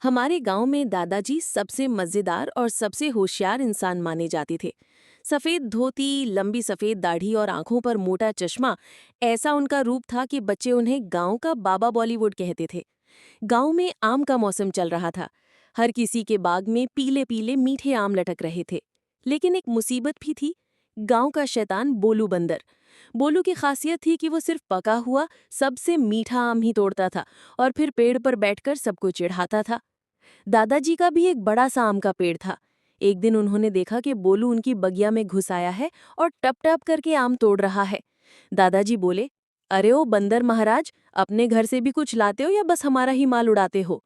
हमारे गांव में दादाजी सबसे मजेदार और सबसे होशियार इंसान माने जाते थे। सफेद धोती, लंबी सफेद दाढ़ी और आंखों पर मोटा चश्मा, ऐसा उनका रूप था कि बच्चे उन्हें गांव का बाबा बॉलीवुड कहते थे। गांव में आम का मौसम चल रहा था। हर किसी के बाग में पीले पीले मीठे आम लटक रहे थे। लेकिन एक मुसीबत भी थी। गांव का शैतान बोलू बंदर। बोलू की खासियत थी कि वो सिर्फ पका हुआ सबसे मीठा आम ही तोड़ता था और फिर पेड़ पर बैठकर सबको चिढ़ाता था। दादाजी का भी एक बड़ा सा आम का पेड़ था। एक दिन उन्होंने देखा कि बोलू उनकी बगिया में घुस आया है और टप टप करके आम तोड़ रहा है। दादाजी बोले, अरे ओ बंदर महाराज, अपने घर से भी कुछ लाते हो या बस हमारा ही माल उड़ाते हो?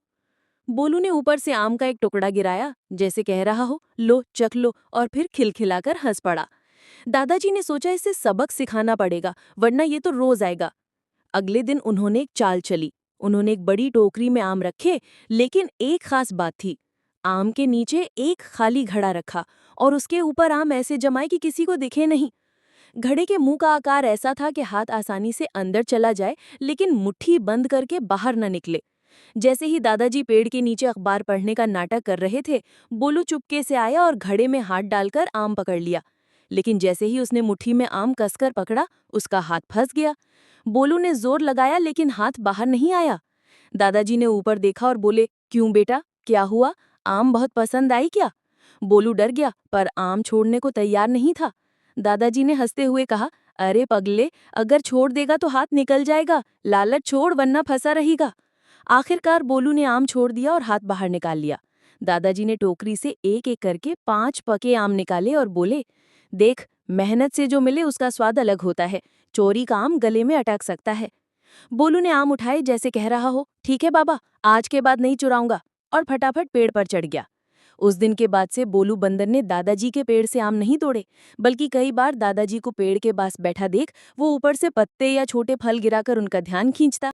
बोलू ने ऊपर से आम का एक टुकड़ा गिराया, जैसे कह रहा हो लो चख लो, और फिर खिलखिलाकर हंस पड़ा। दादाजी ने सोचा इसे सबक सिखाना पड़ेगा, वरना ये तो रोज आएगा। अगले दिन उन्होंने एक चाल चली। उन्होंने एक बड़ी टोकरी में आम रखे, लेकिन एक खास बात थी। आम के नीचे एक खाली घड़ा रखा और उसके ऊपर आम ऐसे जमाए कि किसी को दिखे नहीं। घड़े के मुंह का आकार ऐसा था कि हाथ आसानी से अंदर चला जाए, लेकिन मुट्ठी बंद करके बाहर न निकले। जैसे ही दादाजी पेड़ के नीचे अखबार पढ़ने का नाटक कर रहे थे, बोलू चुपके से आया और घड़े में हाथ डालकर आम पकड़ लिया। लेकिन जैसे ही उसने मुट्ठी में आम कसकर पकड़ा, उसका हाथ फंस गया। बोलू ने जोर लगाया, लेकिन हाथ बाहर नहीं आया। दादाजी ने ऊपर देखा और बोले, क्यों बेटा, क्या हुआ? आम बहुत पसंद आई क्या? बोलू डर गया, पर आम छोड़ने को तैयार नहीं था। दादाजी ने हंसते हुए कहा, अरे पगले, अगर छोड़ देगा तो हाथ निकल जाएगा। लालच छोड़, वरना फंसा रहेगा। आखिरकार बोलू ने आम छोड़ दिया और हाथ बाहर निकाल लिया। दादाजी ने टोकरी से एक एक करके 5 पके आम निकाले और बोले, देख, मेहनत से जो मिले उसका स्वाद अलग होता है। चोरी का आम गले में अटक सकता है। बोलू ने आम उठाए, जैसे कह रहा हो, ठीक है बाबा, आज के बाद नहीं चुराऊंगा, और फटाफट पेड़ पर चढ़ गया। उस दिन के बाद से बोलू बंदर ने दादाजी के पेड़ से आम नहीं तोड़े, बल्कि कई बार दादाजी को पेड़ के पास बैठा देख वो ऊपर से पत्ते या छोटे फल गिराकर उनका ध्यान खींचता।